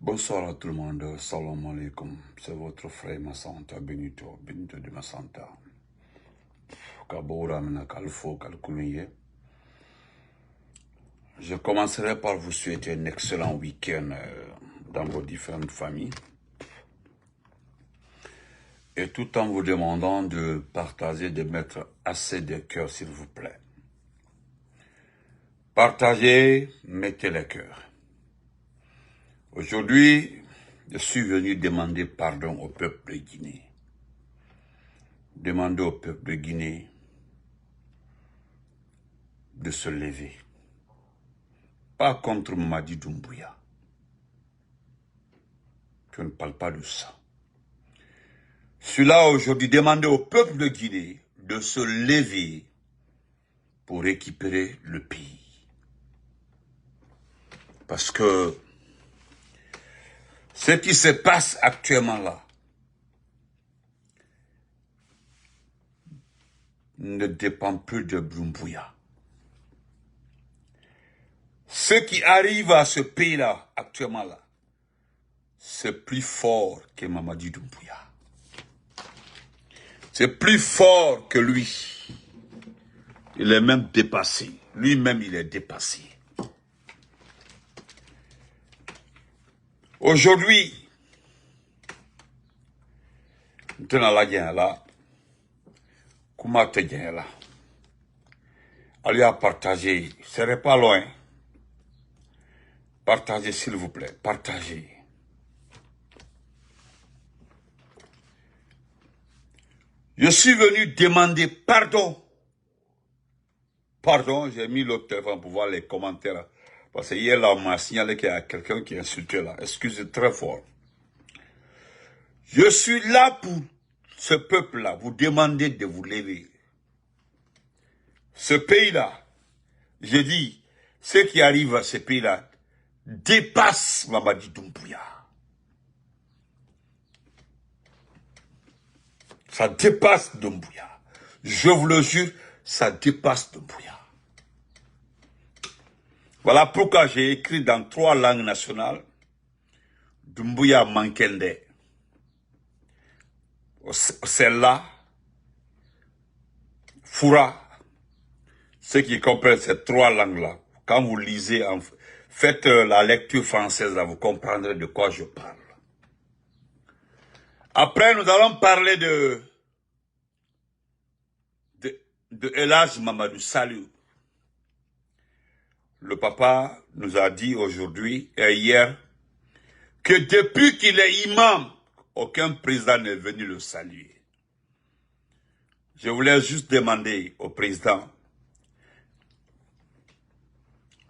Bonsoir à tout le monde, salam alaikum, c'est votre frère Massanta Benito, Benito de Massanta. Je commencerai par vous souhaiter un excellent week-end dans vos différentes familles. Et tout en vous demandant de partager, de mettre assez de cœur s'il vous plaît. Partagez, mettez les cœurs. Aujourd'hui, je suis venu demander pardon au peuple de Guinée. Demander au peuple de Guinée de se lever. Pas contre Mamadi Doumbouya. Je ne parle pas de ça. Celui-là aujourd'hui demander au peuple de Guinée de se lever pour récupérer le pays. Parce que ce qui se passe actuellement là ne dépend plus de Doumbouya. Ce qui arrive à ce pays-là, actuellement là, c'est plus fort que Mamadi Doumbouya. C'est plus fort que lui. Il est même dépassé. Lui-même, il est dépassé. Aujourd'hui, nous là, comment te là? Allez à partager, ce serait pas loin. Partagez s'il vous plaît, partagez. Je suis venu demander pardon. Pardon, j'ai mis l'autre téléphone pour voir les commentaires. Parce que hier, là, on m'a signalé qu'il y a quelqu'un qui a insulté là. Excusez très fort. Je suis là pour ce peuple-là, vous demander de vous lever. Ce pays-là, je dis, ce qui arrive à ce pays-là dépasse Mamadi Doumbouya. Ça dépasse Doumbouya. Je vous le jure, ça dépasse Doumbouya. Voilà pourquoi j'ai écrit dans 3 langues nationales Doumbouya Mankende. Celle-là, Foura, ceux qui comprennent ces 3 langues-là, quand vous lisez, faites la lecture française, là, vous comprendrez de quoi je parle. Après, nous allons parler de El Hadj Mamadou Saliou. Le papa nous a dit aujourd'hui et hier que depuis qu'il est imam, aucun président n'est venu le saluer. Je voulais juste demander au président,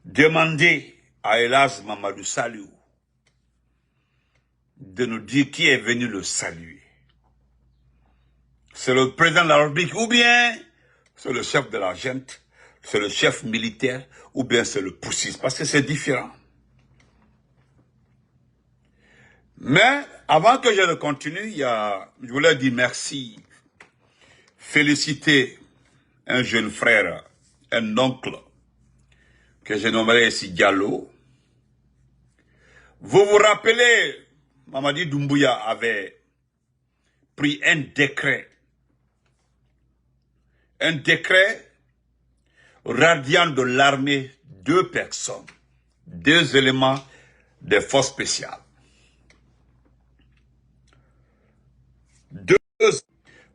demander à El Hadj Mamadou Saliou de nous dire qui est venu le saluer. C'est le président de la République ou bien c'est le chef de la junte, c'est le chef militaire ou bien c'est le poussiste, parce que c'est différent. Mais avant que je ne continue, je voulais dire merci, féliciter un jeune frère, un oncle, que je nommerai ici Diallo. Vous vous rappelez, Mamadi Doumbouya avait pris un décret radiant de l'armée 2 personnes, 2 éléments des forces spéciales.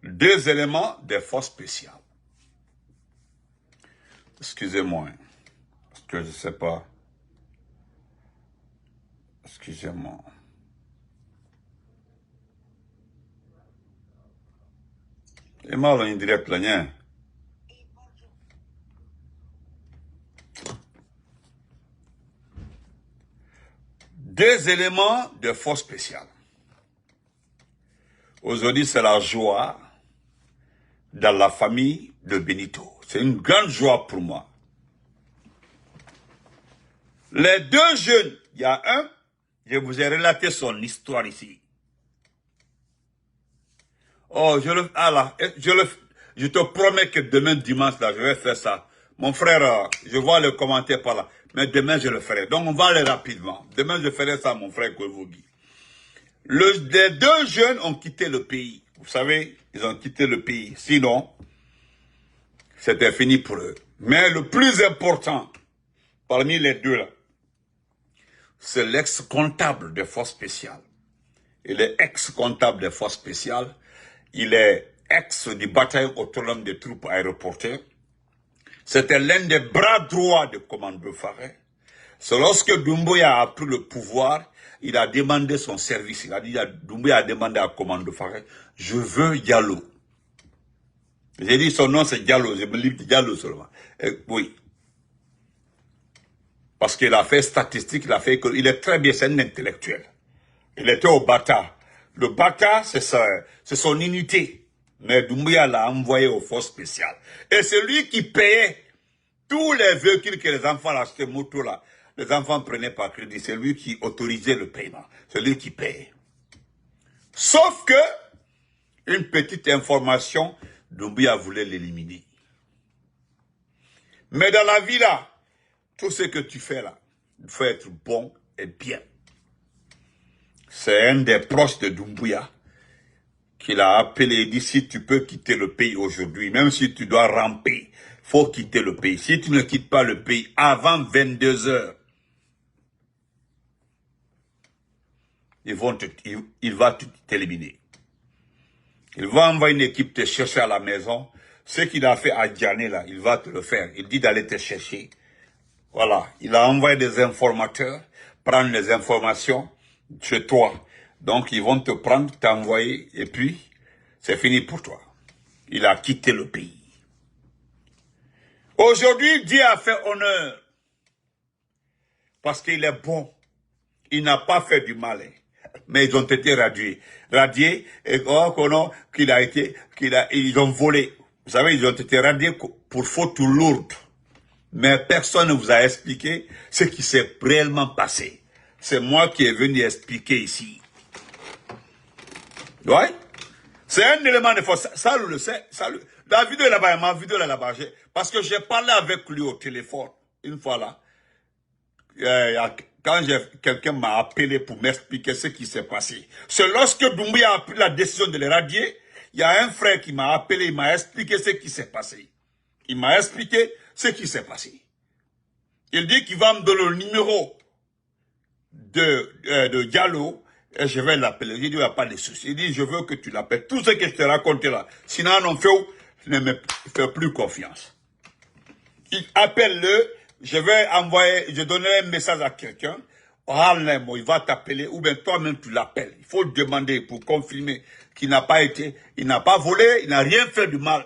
2 éléments des forces spéciales. Excusez-moi, parce que je ne sais pas. Excusez-moi. Et mal en direct là, hein? Deux éléments de force spéciale. Aujourd'hui, c'est la joie dans la famille de Benito. C'est une grande joie pour moi. Les 2 jeunes, il y a un, je vous ai relaté son histoire ici. Oh, je te promets que demain dimanche, là, je vais faire ça. Mon frère, je vois le commentaire par là. Mais demain, je le ferai. Donc, on va aller rapidement. Demain, je ferai ça, mon frère Kouevogui. Les deux jeunes ont quitté le pays. Vous savez, ils ont quitté le pays. Sinon, c'était fini pour eux. Mais le plus important, parmi les deux là, c'est l'ex-comptable des forces spéciales. Il est ex-comptable des forces spéciales. Il est ex du bataillon autonome des troupes aéroportées. C'était l'un des bras droits de commando Faré. C'est lorsque Doumbouya a pris le pouvoir, il a demandé son service. Il a dit, Doumbouya a demandé à commando Faré, je veux Diallo. J'ai dit son nom c'est Diallo, je me lis Diallo seulement. Oui. Parce qu'il a fait statistique, il est très bien, c'est un intellectuel. Il était au Bata. Le Bata, c'est son unité. Mais Doumbouya l'a envoyé aux forces spéciales. Et c'est lui qui payait tous les véhicules que les enfants achetaient, moto là. Les enfants prenaient par crédit. C'est lui qui autorisait le paiement. C'est lui qui payait. Sauf que, une petite information, Doumbouya voulait l'éliminer. Mais dans la vie là, tout ce que tu fais là, il faut être bon et bien. C'est un des proches de Doumbouya qui l'a appelé et dit, si tu peux quitter le pays aujourd'hui, même si tu dois ramper, faut quitter le pays. Si tu ne quittes pas le pays avant 22 heures, il va t'éliminer. Il va envoyer une équipe te chercher à la maison. Ce qu'il a fait à Djané là, il va te le faire. Il dit d'aller te chercher. Voilà. Il a envoyé des informateurs, prendre les informations chez toi. Donc, ils vont te prendre, t'envoyer, et puis, c'est fini pour toi. Il a quitté le pays. Aujourd'hui, Dieu a fait honneur. Parce qu'il est bon. Il n'a pas fait du mal. Mais ils ont été radiés. Radiés, et ils ont volé. Vous savez, ils ont été radiés pour faute lourde. Mais personne ne vous a expliqué ce qui s'est réellement passé. C'est moi qui est venu expliquer ici. Ouais? C'est un élément de force. Ça, le sait. La vidéo est là-bas, ma vidéo est là-bas. Parce que j'ai parlé avec lui au téléphone, une fois là. Quand quelqu'un m'a appelé pour m'expliquer ce qui s'est passé. C'est lorsque Doumbouya a pris la décision de les radier, il y a un frère qui m'a appelé, il m'a expliqué ce qui s'est passé. Il m'a expliqué ce qui s'est passé. Il dit qu'il va me donner le numéro de Diallo et je vais l'appeler. Il dit, il n'y a pas de souci. Il dit, je veux que tu l'appelles. Tout ce que je t'ai raconté là. Sinon, on fait, ne me fais plus confiance. Il appelle-le. Je vais envoyer, je donnerai un message à quelqu'un. Il va t'appeler ou bien toi-même tu l'appelles. Il faut le demander pour confirmer qu'il n'a pas été, il n'a pas volé, il n'a rien fait de mal.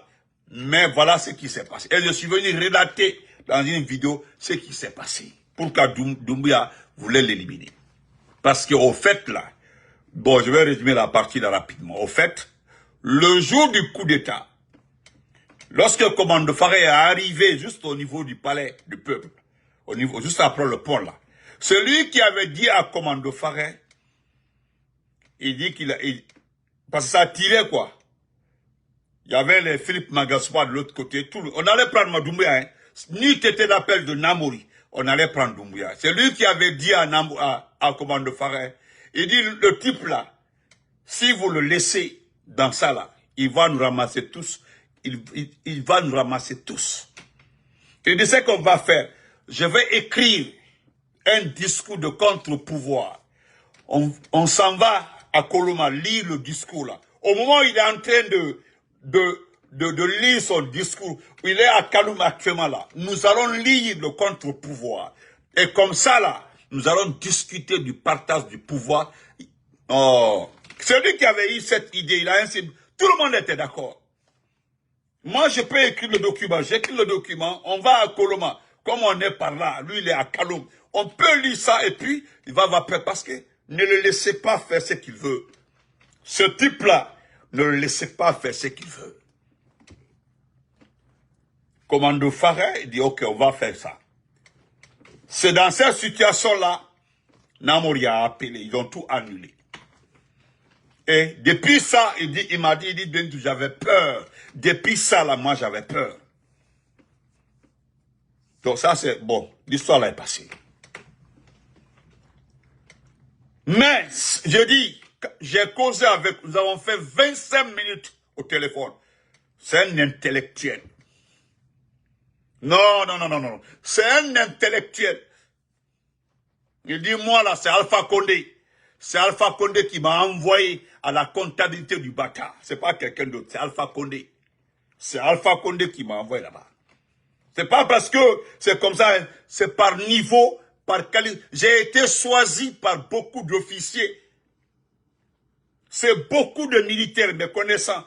Mais voilà ce qui s'est passé. Et je suis venu relater dans une vidéo ce qui s'est passé. Pourquoi Doumbouya voulait l'éliminer. Parce qu'au fait là, bon je vais résumer la partie là rapidement. Au fait, le jour du coup d'état, lorsque Commando Faré est arrivé juste au niveau du palais du peuple, au niveau, juste après le pont là, celui qui avait dit à Commando Faré, il dit parce que ça tirait quoi. Il y avait les Philippe Magaspa de l'autre côté, on allait prendre Doumbouya, hein. Ni t'étais l'appel de Namori, on allait prendre Doumbouya. C'est lui qui avait dit à Commando Faré, il dit le type là, si vous le laissez dans ça là, il va nous ramasser tous. Il va nous ramasser tous. Il dit ce qu'on va faire. Je vais écrire un discours de contre-pouvoir. On s'en va à Koloma lire le discours là. Au moment où il est en train de lire son discours, il est à Kaloum actuellement là. Nous allons lire le contre-pouvoir. Et comme ça là, nous allons discuter du partage du pouvoir. Oh, celui qui avait eu cette idée, il a ainsi, tout le monde était d'accord. Moi, je peux écrire le document. J'écris le document. On va à Koloma. Comme on est par là, lui, il est à Kaloum. On peut lire ça et puis, il va faire parce que ne le laissez pas faire ce qu'il veut. Ce type-là, ne le laissez pas faire ce qu'il veut. Commando Faré, il dit, ok, on va faire ça. C'est dans cette situation-là, Namori a appelé. Ils ont tout annulé. Et depuis ça, il m'a dit, j'avais peur. Depuis ça, là, moi, j'avais peur. Donc ça c'est bon, l'histoire là est passée. Mais, je dis, j'ai causé avec, nous avons fait 25 minutes au téléphone. C'est un intellectuel. Non, non, non, non, non. C'est un intellectuel. Il dit, moi là, c'est Alpha Condé. C'est Alpha Condé qui m'a envoyé à la comptabilité du bâtard. C'est pas quelqu'un d'autre, c'est Alpha Condé. C'est Alpha Condé qui m'a envoyé là-bas. C'est pas parce que c'est comme ça, c'est par niveau, par qualité. J'ai été choisi par beaucoup d'officiers. C'est beaucoup de militaires, mes connaissants.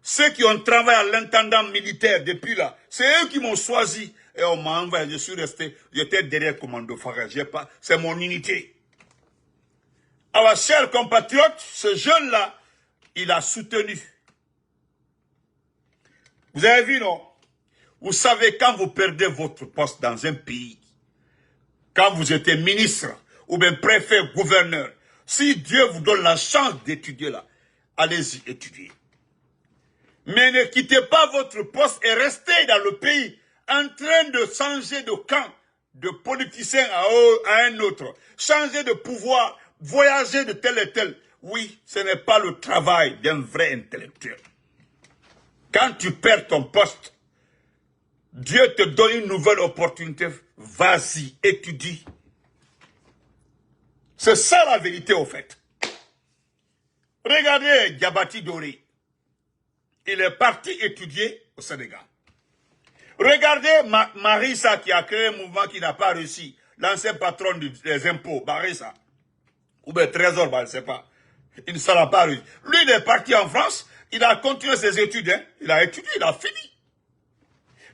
Ceux qui ont travaillé à l'intendant militaire depuis là, c'est eux qui m'ont choisi. Et on m'a envoyé, je suis resté, j'étais derrière commando Farah, c'est mon unité. Alors, chers compatriotes, ce jeune-là, il a soutenu. Vous avez vu, non? Vous savez, quand vous perdez votre poste dans un pays, quand vous êtes ministre, ou bien préfet, gouverneur, si Dieu vous donne la chance d'étudier là, allez-y étudier. Mais ne quittez pas votre poste et restez dans le pays en train de changer de camp, de politicien à un autre, changer de pouvoir, voyager de tel et tel. Oui, ce n'est pas le travail d'un vrai intellectuel. Quand tu perds ton poste, Dieu te donne une nouvelle opportunité. Vas-y, étudie. C'est ça la vérité au fait. Regardez Diabati Doré. Il est parti étudier au Sénégal. Regardez Marissa qui a créé un mouvement qui n'a pas réussi. L'ancien patron des impôts, Marissa. Ou bien Trésor, je ne sais pas. Il ne sera pas réussi. Lui, il est parti en France. Il a continué ses études. Hein. Il a étudié, il a fini.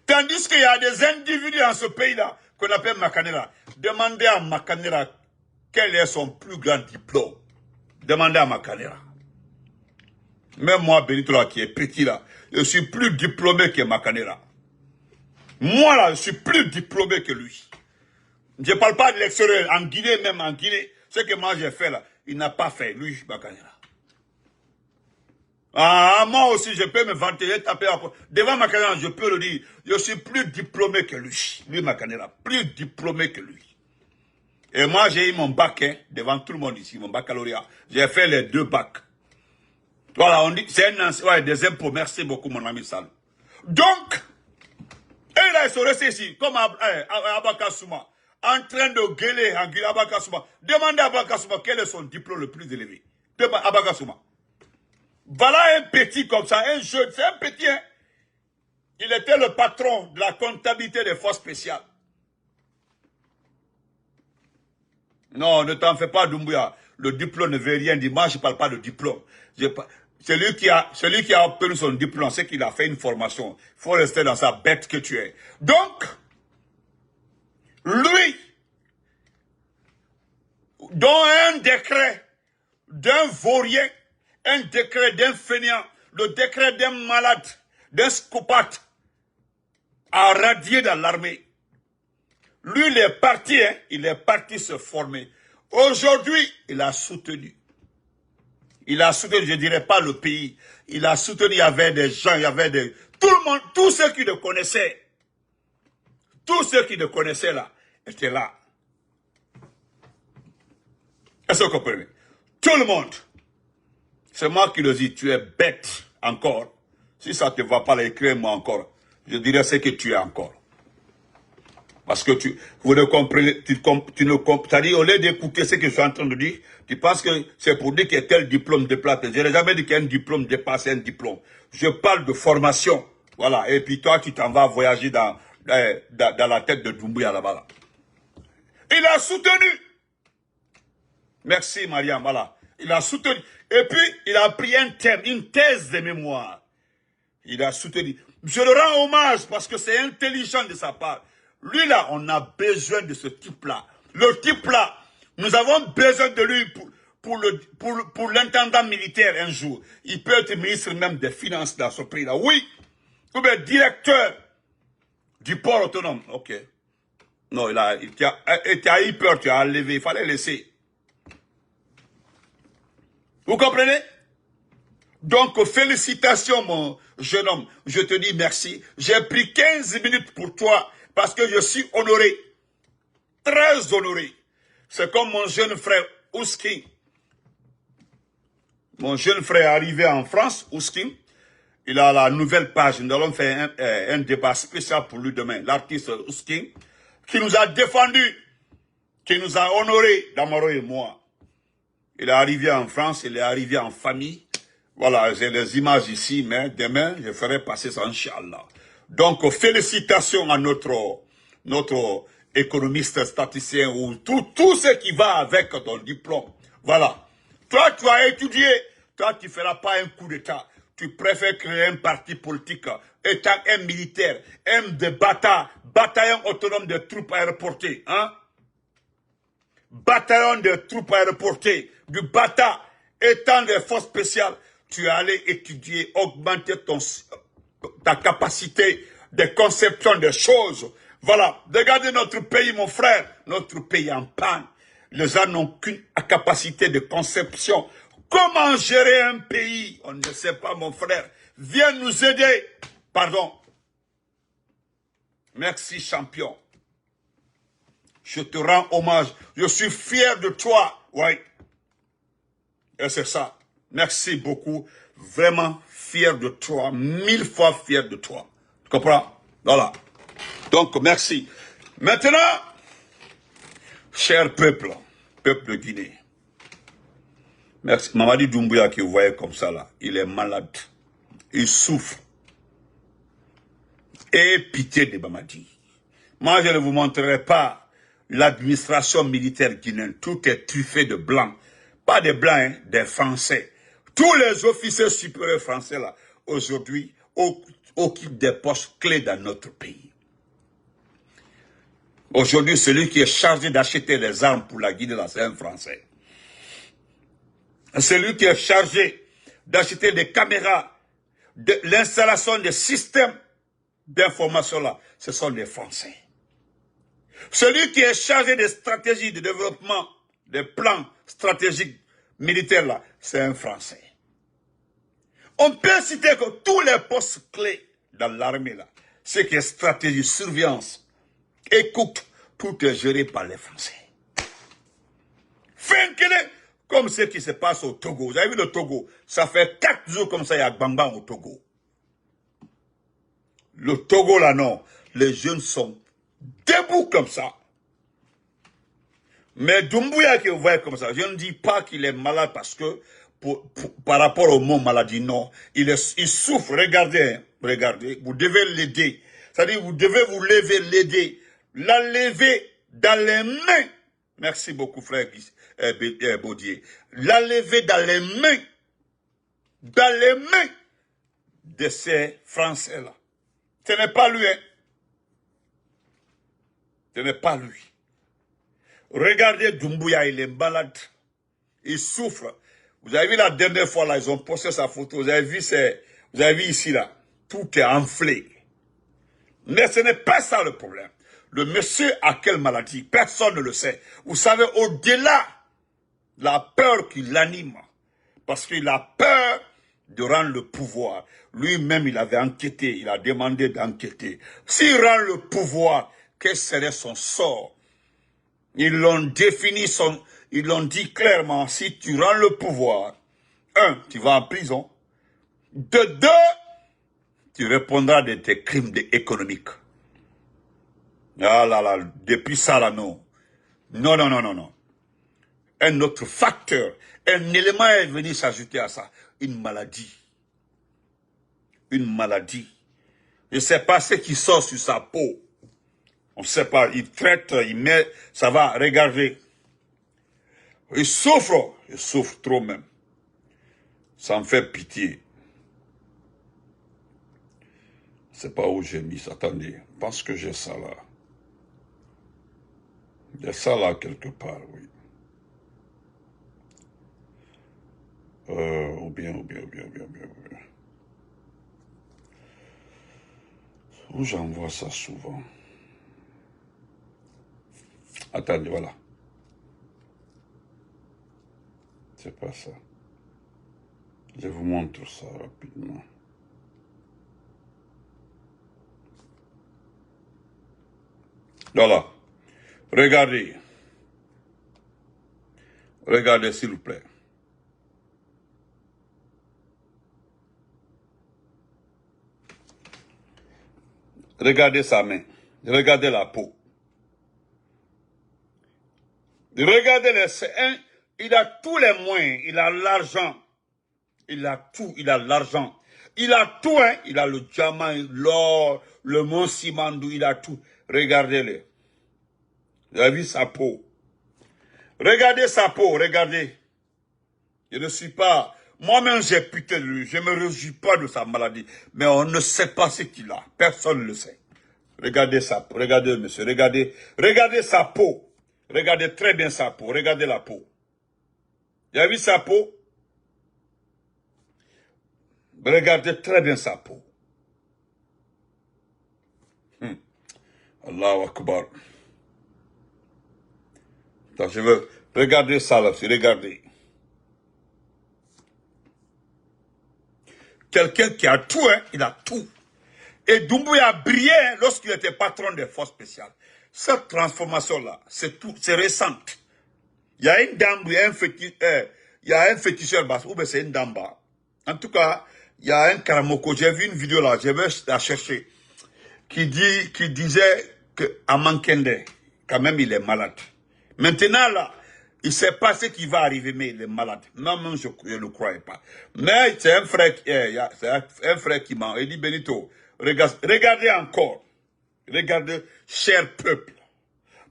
Tandis qu'il y a des individus dans ce pays-là qu'on appelle Makanera. Demandez à Makanera quel est son plus grand diplôme. Demandez à Makanera. Même moi, Benito là, qui est petit là, je suis plus diplômé que Makanera. Moi là, je suis plus diplômé que lui. Je ne parle pas de l'extérieur, en Guinée, même en Guinée, ce que moi j'ai fait là, il n'a pas fait, lui, Makanera. Ah, moi aussi, je peux me vanter, taper devant Makanera, je peux le dire, je suis plus diplômé que lui, Makanera, plus diplômé que lui. Et moi, j'ai eu mon bac, hein, devant tout le monde ici, mon baccalauréat. J'ai fait les 2 bacs. Voilà, on dit, c'est un ancien, ouais, des impôts, merci beaucoup, mon ami Sal. Donc, et là, ils sont restés ici, comme Abaka Souma, en train de gueuler en Guinée, Abaka Souma. Demandez à Abaka Souma quel est son diplôme le plus élevé. Abaka Souma. Voilà un petit comme ça, un jeune, c'est un petit, hein. Il était le patron de la comptabilité des forces spéciales. Non, ne t'en fais pas, Doumbouya. Le diplôme ne veut rien dire. Moi, je ne parle pas de diplôme. Celui qui a obtenu son diplôme, c'est qu'il a fait une formation. Il faut rester dans sa bête que tu es. Donc, lui, dont un décret d'un vaurien, un décret d'un fainéant, le décret d'un malade, d'un scopate, a radié dans l'armée. Lui, il est parti, hein, il est parti se former. Aujourd'hui, il a soutenu. Il a soutenu, je ne dirais pas le pays. Il a soutenu, il y avait des gens, il y avait des... Tout le monde, tous ceux qui le connaissaient, là, étaient là. Est-ce que vous comprenez? Tout le monde. C'est moi qui le dis, tu es bête encore. Si ça ne te va pas, écris-moi encore. Je dirais ce que tu es encore. Parce que vous ne comprenez, tu ne comprends, c'est-à-dire, au lieu d'écouter ce que je suis en train de dire, tu penses que c'est pour dire qu'il y a tel diplôme de plate. Je n'ai jamais dit qu'il y a un diplôme dépassé un diplôme. Je parle de formation. Voilà. Et puis toi, tu t'en vas voyager dans la tête de Doumbouya là-bas. Là. Il a soutenu. Merci, Mariam. Voilà. Il a soutenu. Et puis, il a pris un thème, une thèse de mémoire. Il a soutenu. Je le rends hommage parce que c'est intelligent de sa part. Lui là, on a besoin de ce type-là. Le type-là, nous avons besoin de lui pour l'intendant militaire un jour. Il peut être ministre même des Finances dans ce pays-là. Oui. Ou bien directeur du port autonome. Ok. Non, il a eu peur, tu as enlevé. Il fallait laisser. Vous comprenez? Donc, félicitations, mon jeune homme. Je te dis merci. J'ai pris 15 minutes pour toi parce que je suis honoré. Très honoré. C'est comme mon jeune frère Ouskin. Mon jeune frère est arrivé en France, Ouskin. Il a la nouvelle page. Nous allons faire un débat spécial pour lui demain. L'artiste Ouskin, qui nous a défendu, qui nous a honorés, Damaro et moi. Il est arrivé en France, il est arrivé en famille. Voilà, j'ai les images ici, mais demain, je ferai passer ça, Inch'Allah. Donc, félicitations à notre économiste, statisticien, ou tout ce qui va avec ton diplôme. Voilà. Toi, tu as étudié. Toi, tu ne feras pas un coup d'État. Tu préfères créer un parti politique, étant un militaire, un de bataillon autonome de troupes aéroportées, hein? Bataillon de troupes aéroportées, du Bata, étant des forces spéciales, tu es allé étudier, augmenter ta capacité de conception des choses. Voilà, regardez notre pays, mon frère, notre pays en panne. Les gens n'ont qu'une capacité de conception. Comment gérer un pays? On ne sait pas, mon frère. Viens nous aider. Pardon. Merci, champion. Je te rends hommage. Je suis fier de toi. Oui. Et c'est ça. Merci beaucoup. Vraiment fier de toi. 1000 fois fier de toi. Tu comprends? Voilà. Donc, merci. Maintenant, cher peuple, peuple Guinée. Merci. Mamadi Doumbouya qui vous voyez comme ça là, il est malade. Il souffre. Et pitié de Mamadi. Moi, je ne vous montrerai pas l'administration militaire guinéenne. Tout est truffé de blancs. Pas des blancs, hein, des Français. Tous les officiers supérieurs français là, aujourd'hui, occupent des postes clés dans notre pays. Aujourd'hui, celui qui est chargé d'acheter les armes pour la Guinée, là, c'est un Français. Celui qui est chargé d'acheter des caméras, de l'installation des systèmes d'information là, ce sont des Français. Celui qui est chargé des stratégies de développement, des plans stratégiques militaires là, c'est un Français. On peut citer que tous les postes clés dans l'armée là, ce qui est stratégie, surveillance, écoute, tout est géré par les Français. Comme ce qui se passe au Togo. Vous avez vu le Togo? Ça fait 4 jours comme ça, il y a Gbangba au Togo. Le Togo là, non. Les jeunes sont debout comme ça. Mais Doumbouya que vous voyez comme ça, je ne dis pas qu'il est malade parce que, par rapport au mot maladie, non. Il souffre, regardez, regardez, vous devez l'aider. C'est-à-dire, vous devez vous lever, l'aider. La lever dans les mains. Merci beaucoup, frère Baudier. La lever dans les mains de ces Français-là. Ce n'est pas lui, hein. Ce n'est pas lui. Regardez Doumbouya, il est malade. Il souffre. Vous avez vu la dernière fois, là, ils ont posté sa photo. Vous avez vu ici, là. Tout est enflé. Mais ce n'est pas ça le problème. Le monsieur a quelle maladie? Personne ne le sait. Vous savez, au-delà de la peur qui l'anime, parce qu'il a peur de rendre le pouvoir. Lui-même, il avait enquêté, il a demandé d'enquêter. S'il rend le pouvoir, quel serait son sort? Ils l'ont défini, ils l'ont dit clairement, si tu rends le pouvoir, 1, tu vas en prison. De 2, tu répondras de tes crimes économiques. Ah là là, depuis ça là, non. Non, non, non, non, non. Un autre facteur, un élément est venu s'ajouter à ça. Une maladie. Une maladie. Je ne sais pas ce qui sort sur sa peau. On ne sait pas. Il traite, il met, ça va, regardez. Il souffre trop même. Ça me fait pitié. Je ne sais pas où j'ai mis ça. Attendez, je pense que j'ai ça là. Il y a ça là quelque part, oui. Ou bien. Où j'envoie ça souvent. Attendez, voilà. C'est pas ça. Je vous montre ça rapidement. Voilà. Regardez. Regardez s'il vous plaît. Regardez sa main. Regardez la peau. Regardez les seins. Il a tous les moyens. Il a l'argent. Il a tout. Il a l'argent. Il a tout. Hein. Il a le diamant, l'or, le mont Simandou. Il a tout. Regardez-le. Vous avez vu sa peau. Regardez sa peau. Regardez. Je ne suis pas... Moi-même, j'ai pitié de lui. Je ne me réjouis pas de sa maladie. Mais on ne sait pas ce qu'il a. Personne ne le sait. Regardez ça. Regardez, monsieur. Regardez. Regardez sa peau. Regardez très bien sa peau. Regardez la peau. Vous avez vu sa peau? Regardez très bien sa peau. Allahu Akbar. Donc, je veux... Regardez ça là. Regardez. Quelqu'un qui a tout, hein, il a tout. Et Doumbouya a brillé lorsqu'il était patron des forces spéciales. Cette transformation-là, c'est tout, c'est récente. Il y a une dame, il y a un féticheur bas, ou bien c'est une dame bas. En tout cas, il y a un Karamoko, j'ai vu une vidéo là, je vais la chercher, qui disait que Amankende, quand même, il est malade. Maintenant là, il ne sait pas ce qui va arriver, mais il est malade. Moi-même, je ne le croyais pas. Mais c'est un frère qui m'a dit, Benito, regardez encore. Regardez, cher peuple.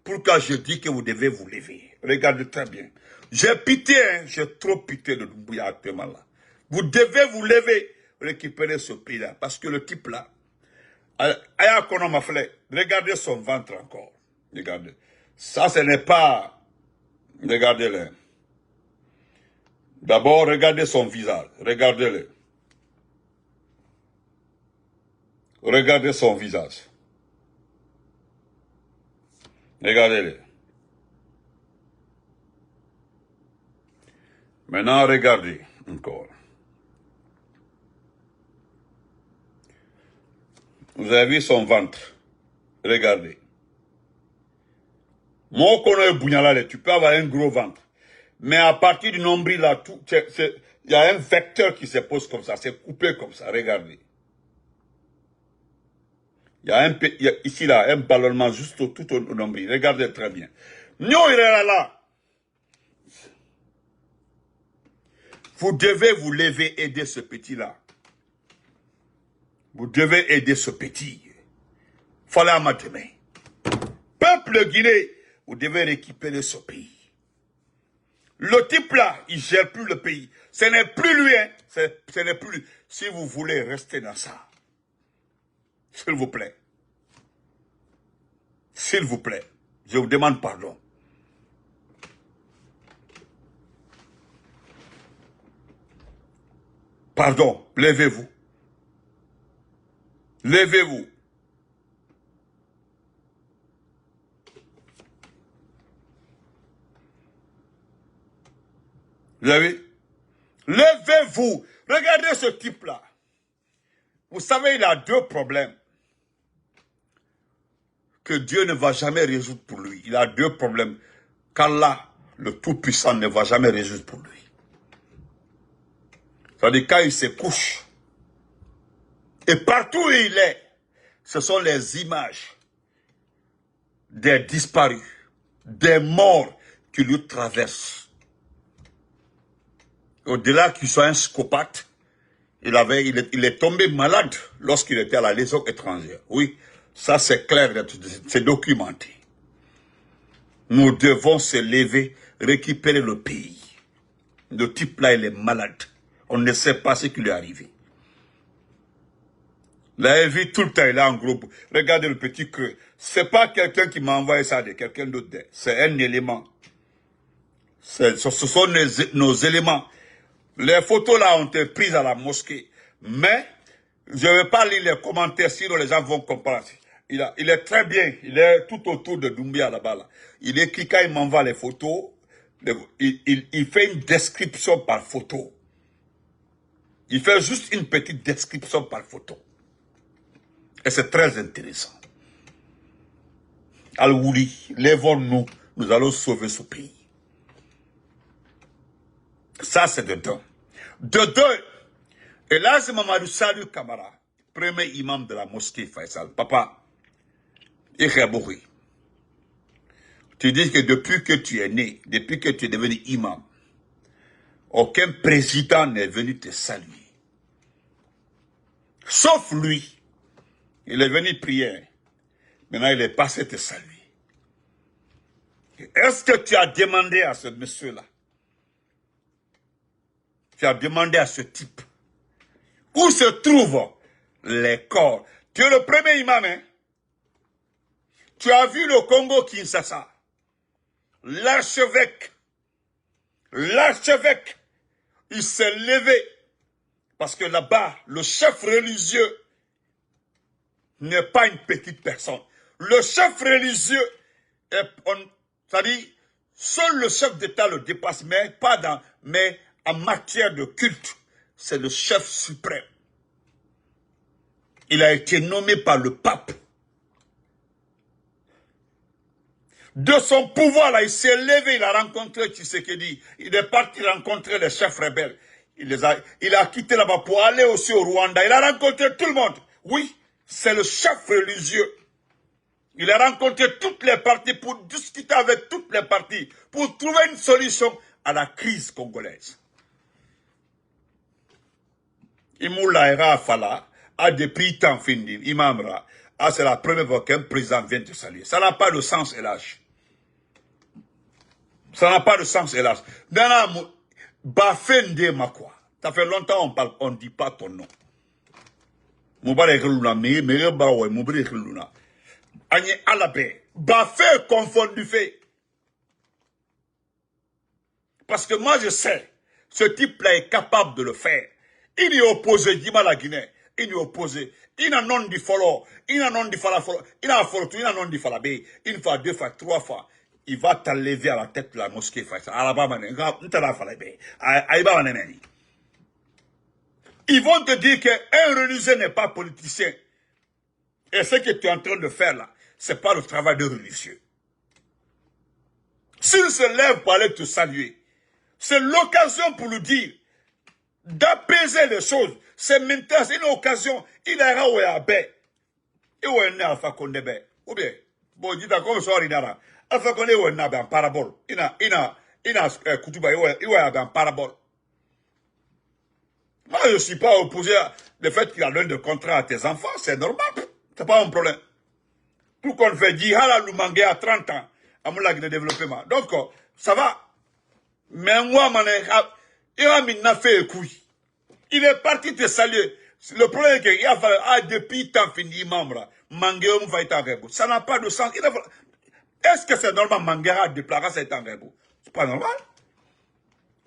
Pourquoi je dis que vous devez vous lever? Regardez très bien. J'ai pitié, hein, j'ai trop pitié de Doumbouya actuellement là. Vous devez vous lever, récupérer ce pays-là. Parce que le type là, regardez son ventre encore. Regardez. Ça, ce n'est pas... Regardez-le. D'abord, regardez son visage. Regardez-le. Regardez son visage. Regardez-le. Maintenant, regardez encore. Vous avez vu son ventre. Regardez. Moi, tu peux avoir un gros ventre. Mais à partir du nombril, là, il y a un vecteur qui se pose comme ça. C'est coupé comme ça. Regardez. Il y a ici, là, un ballonnement juste tout au nombril. Regardez très bien. Nous, il est là. Vous devez vous lever, aider ce petit-là. Vous devez aider ce petit. Fallait à ma demain. Peuple de Guinée, vous devez récupérer ce pays. Le type là, il ne gère plus le pays. Ce n'est plus lui, hein. Ce n'est plus lui. Si vous voulez rester dans ça, s'il vous plaît. S'il vous plaît, je vous demande pardon. Pardon, levez-vous. Levez-vous. Vous avez? Levez-vous. Regardez ce type-là. Vous savez, il a deux problèmes que Dieu ne va jamais résoudre pour lui. Il a deux problèmes qu'Allah, le Tout-Puissant, ne va jamais résoudre pour lui. C'est-à-dire quand il se couche, et partout où il est, ce sont les images des disparus, des morts qui lui traversent. Au-delà qu'il soit un psychopathe, il est tombé malade lorsqu'il était à la liaison étrangère. Oui, ça c'est clair, c'est documenté. Nous devons se lever, récupérer le pays. Le type là, il est malade. On ne sait pas ce qui lui est arrivé. La vie, tout le temps, il est en groupe. Regardez le petit creux. C'est pas quelqu'un qui m'a envoyé ça de quelqu'un d'autre. C'est un élément. Ce sont nos éléments. Les photos là ont été prises à la mosquée. Mais, je ne vais pas lire les commentaires, sinon les gens vont comprendre. Il est très bien. Il est tout autour de Doumbouya là-bas. Là. Il écrit quand il m'envoie les photos. Il fait une description par photo. Il fait juste une petite description par photo. Et c'est très intéressant. Al-Wouli, lèvons-nous, nous allons sauver ce pays. Ça, c'est de deux. De deux, et là, c'est Mamadou Salou Kamara, premier imam de la mosquée Faisal. Papa, Ikhabouri, tu dis que depuis que tu es né, depuis que tu es devenu imam, aucun président n'est venu te saluer. Sauf lui. Il est venu prier. Maintenant, il est passé te saluer. Est-ce que tu as demandé à ce monsieur-là? Tu as demandé à ce type où se trouvent les corps? Tu es le premier imam, hein? Tu as vu le Congo-Kinshasa. L'archevêque, il s'est levé. Parce que là-bas, le chef religieux n'est pas une petite personne. Le chef religieux, c'est-à-dire, seul le chef d'État le dépasse, mais en matière de culte, c'est le chef suprême. Il a été nommé par le pape. De son pouvoir, là, il s'est levé, il a rencontré Tshisekedi. Il est parti rencontrer les chefs rebelles. Il a quitté là-bas pour aller aussi au Rwanda. Il a rencontré tout le monde. Oui, c'est le chef religieux. Il a rencontré toutes les parties pour discuter avec toutes les parties, pour trouver une solution à la crise congolaise. Imoula Era Fala a depuis tant fini, Imamra, c'est la première fois qu'un président vient te saluer. Ça n'a pas de sens, hélas. Ça n'a pas de sens, hélas. Bafende Makwa. Ça fait longtemps on ne dit pas ton nom. Moubarek Luna, mais Baoué, Moubarek Luna. Agne Alabé. Bafé confondu fait. Parce que moi je sais, ce type-là est capable de le faire. Il est opposé, dis-moi la Guinée. Il est opposé. Il a non dit follow. Il a non dit follow. Il a follow. Il a non dit follow. Une fois, deux fois, trois fois. Il va t'enlever à la tête de la mosquée. Ils vont te dire qu'un religieux n'est pas politicien. Et ce que tu es en train de faire là, ce n'est pas le travail de religieux. S'il se lève pour aller te saluer, c'est l'occasion pour lui dire d'apaiser les choses. C'est maintenant, c'est une occasion. Il est là où il y a bé. Et où il y a Alpha Condé bé. Ou bien, bon, dis d'accord, ça il y a Alpha Condé où il y a un parabole. Il y a Koutuba où il y a un parabole. Moi, je ne suis pas opposé au fait qu'il a donné de contrat à tes enfants. C'est normal. Ce n'est pas un problème. Tout qu'on fait dire, Hala Lumangé à 30 ans, à mon lac de développement. Donc, ça va. Mais moi, il a mis une affaire couille. Il est parti te saluer. Le problème est qu'il a fallu, depuis tant fini, membre, Mangé, on va être en rébou. Ça n'a pas de sens. Est-ce que c'est normal, Mangera, de déclarer ça est en rébou? C'est pas normal.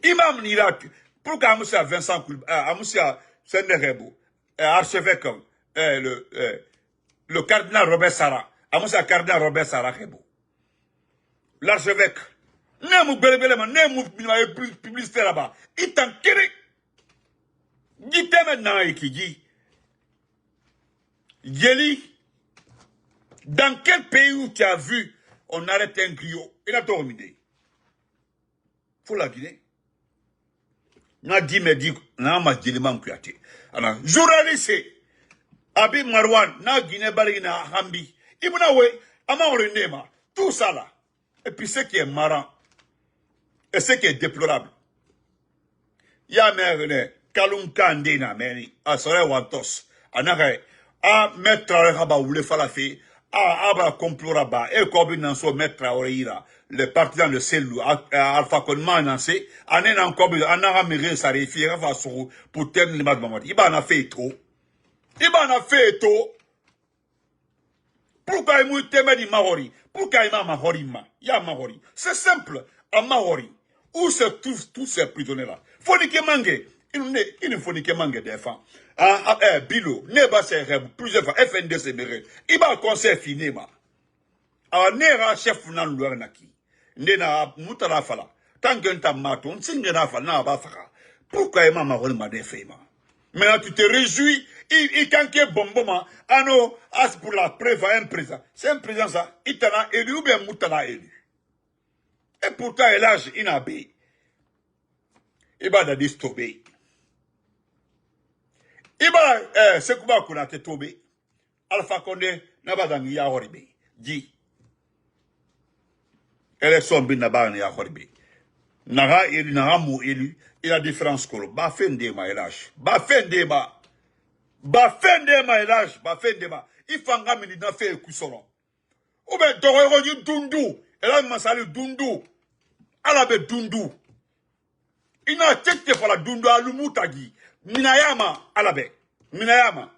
Imam Nirak, pourquoi Amoussa Vincent Amoussa Senderebou, archevêque, le cardinal Robert Sarah, Amoussa cardinal Robert Sarah Rebou. L'archevêque, Nemou Belebelema, Nemou publicité là-bas, il t'en kéré. Dites maintenant, Ekigi, Yeli, dans quel pays où tu as vu, on arrête un griot? Il a terminé. Faut la Guinée. N'a dit, mais dit, n'a ma dit, alors, journaliste, Abi Marwan, n'a Guinée Bari, n'a Hambi, Ibnawe, Amar Nema, tout ça là. Et puis ce qui est marrant, et ce qui est déplorable, il y a un Kalum Kandina, mais à Sore Wantos, à Nare, à mettre à Raba ou le Falafé, à Abra Comploraba, et Kobin Nanso mettre à Oreira, les partisans de Selou, Alpha Conman Nansé, en un encore, en a miré sa référence pour terminer le match de Mamadi. Il en a fait trop. Il en a fait trop. Pourquoi il m'a dit Mahori? Pourquoi il m'a Mahori? Il y a Mahori. C'est simple. À Mahori, où se trouvent tous ces prisonniers-là? Fonike Mange. Il ne faut pas Mange des femmes. Bilo, Neba c'est plusieurs fois. FND c'est méré. Il va conseil fini. Alors, Nera chef nan Louernaki. Nena Moutarafala. Tant que t'as maton, Singera Fana Bafara. Pourquoi il m'a Mahori m'a défait? Maintenant, tu te réjouis. Il canque bonbon. Ah non, c'est pour la preuve à un président. C'est un président, ça. Il t'a élu ou bien Moutala élu. Et pourtant, il n'a pas. Il va dire Tobé. Il va, c'est quoi qu'on a été Tobé. Alpha Condé, n'a pas d'angi à Horibé. Dit. Élection bin n'a pas d'angi à Horibé. Naga élu, naga mou élu. Il a différence que ba fin de ma élage. Ba fin de ma. Ba fin de ma élage. Ba fin de ma. Il faut nga mini na fait kusoro. Ou ben dorero yu dundu. Et là, il m'a salué dundu. Alabe dundu. Il n'a tête pour la dundu à l'umutagi. Minayama alabe. Minayama.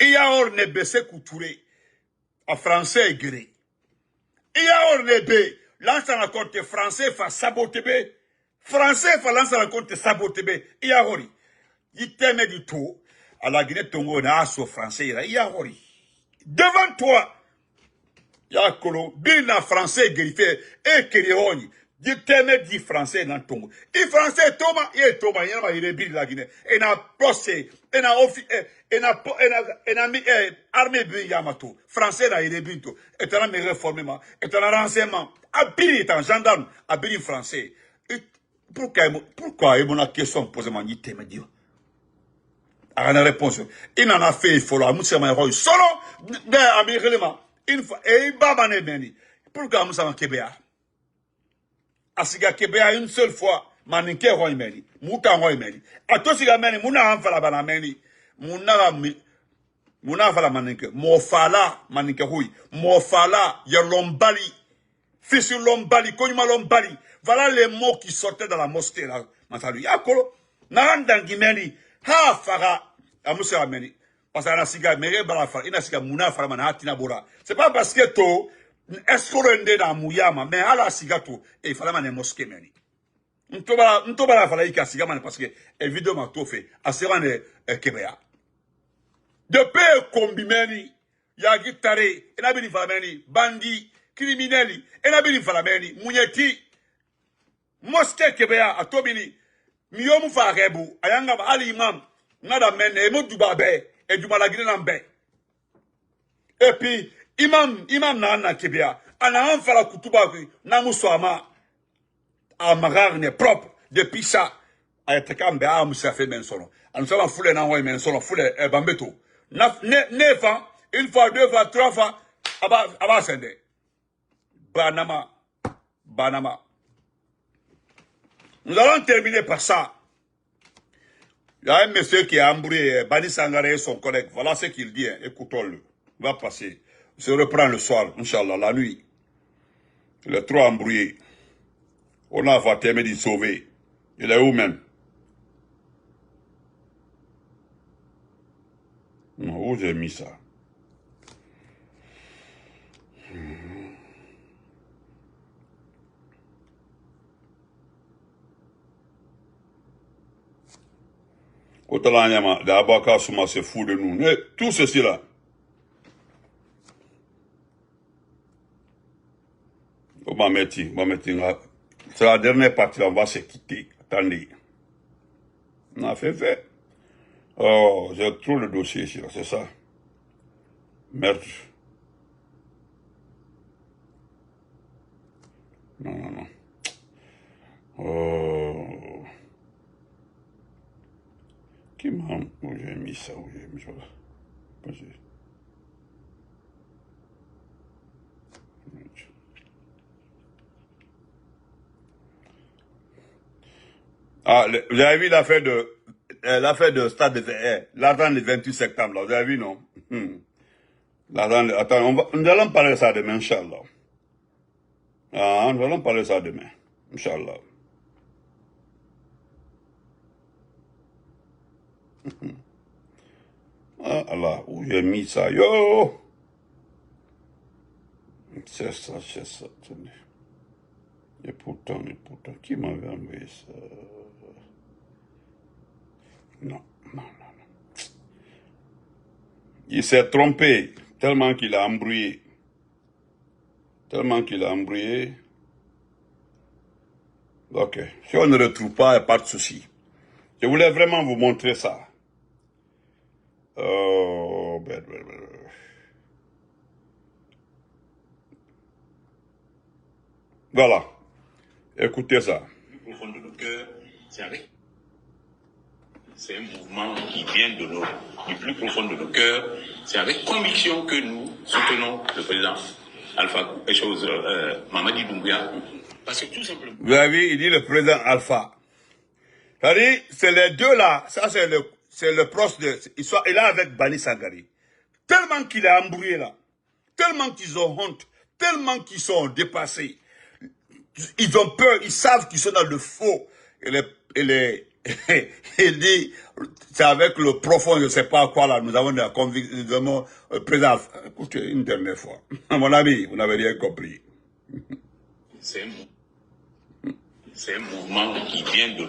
Il y a or ne bese couturé. En français gré. Il y a or ne be. Lance à la côte français fa saboté. Français fa lance à la côte saboté. Il y a hori. Il t'aime du tout. À la Guinée Tongo na asso français. Il y a hori. Devant toi. Ya kolo, bina français griffé, et kérihoni. Di teme di français nan tongo. I français toma, il y a ma rebille la Guinée. Et na procès, et na armée bi yamato. Français na rebille to. Et na me réformement, et na renseignement. Abili est un gendarme, abili français. Pourquoi il m'a question posée ma ni teme dio? A la réponse. Il n'en a fait, il faut la mousse ma roi. Solo, de une fois, et il va m'en pourquoi nous sommes Kébéa? Asiga Kébéa une seule fois, maninke roi meni, mouta roi meni. A toi, si la meni, mouna enfala bana meni, mouna fala maninke, mofala maninke hui, mofala, lombali, fils lombali, konyuma lombali. Voilà les mots qui sortaient dans la mosquée là, Masalu. Yakolo, narandangimeni, ha fara, amusa meni. Parce que Nasiga mere balafa, Inasiga Mouna Faraman Hatina Bora. C'est pas parce que to escorende dans Mouyama, mais à la sigato, et il fallait maner mosquée meni. N'toba la falaï ka siga man parce que évidemment tout fait. Aseran Kébéa. De paix combimeni, yagi tare, enabili falameni, bandi, crimineli, enabili falameni, mounyeti, mosquée Kébéa, a Tobini, Miyomu Farebu, Ayanga Ali Imam, Nada Mene, Emo Dubabe, et du malagri n'ambé. Et puis, imam na Kébéa, ana an fala kutuba na muswama, a magarne propre, depuis ça, a été kambe a musa fait mensono. An sala foule na woy mensono, foule bambeto. 9 ans, une fois, 2 fois, 3 fois, aba sende. Banama. Nous allons terminer par ça. Il y a un monsieur qui a embrouillé Bani Sangare et son collègue. Voilà ce qu'il dit. Écoutons-le. On va passer. On se reprend le soir, Inch'Allah, la nuit. Il est trop embrouillé. On a Fatemé d'y sauver. Il est où même? Où j'ai mis ça? Kotalanyama, d'Abaka Souma se fout de nous. Mais tout ceci là. C'est la dernière partie, on va se quitter. Attendez. On a fait. Oh, j'ai trop le dossier ici, c'est ça. Merde. Non. Oh. Qui m'a... Où j'ai mis ça? Ah, vous avez vu l'affaire de Stade de l'argent du 28 septembre, là, vous avez vu, non? Attends, nous allons parler de ça demain, Inch'Allah. Ah, nous allons parler de ça demain, Inch'Allah. Ah, Allah, où j'ai mis ça, yo! C'est ça, tenez. Et pourtant, qui m'avait envoyé ça? Non. Il s'est trompé, tellement qu'il a embrouillé. Ok. Si on ne retrouve pas, il n'y a pas de souci. Je voulais vraiment vous montrer ça. Voilà. Écoutez ça. Le plus profond de nos cœurs, c'est un mouvement qui vient du plus profond de nos cœurs. C'est avec conviction que nous soutenons le président Alpha Mamadi Doumbouya. Parce que tout simplement. Vous avez vu, il dit le président Alpha. C'est-à-dire, c'est les deux là. Ça, c'est le proche de. Il est là avec Bani Sangari. Tellement qu'il est embrouillé là. Tellement qu'ils ont honte. Tellement qu'ils sont dépassés. Ils ont peur. Ils savent qu'ils sont dans le faux. Il dit, c'est avec le profond, je ne sais pas quoi là. Nous avons la conviction. Nous avons président. Écoutez, une dernière fois. Mon ami, vous n'avez rien compris. C'est un mouvement qui vient du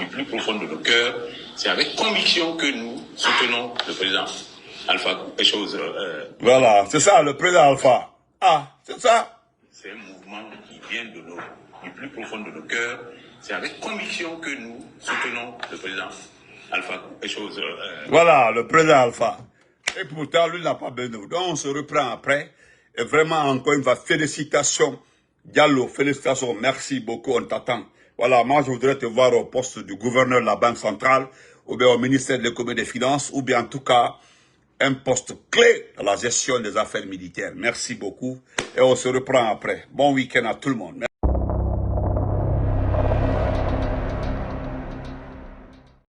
plus profond de nos cœurs. C'est avec conviction que nous soutenons le président Alpha. Voilà, c'est ça, le président Alpha. Ah, c'est ça. C'est un mouvement qui vient du plus profond de nos cœurs. C'est avec conviction que nous soutenons le président Alpha. Voilà, le président Alpha. Et pourtant, lui n'a pas besoin de nous. Donc, on se reprend après. Et vraiment, encore une fois, félicitations. Diallo, félicitations, merci beaucoup, on t'attend. Voilà, moi je voudrais te voir au poste du gouverneur de la Banque centrale, ou bien au ministère de l'économie et des finances, ou bien en tout cas, un poste clé dans la gestion des affaires militaires. Merci beaucoup, et on se reprend après. Bon week-end à tout le monde.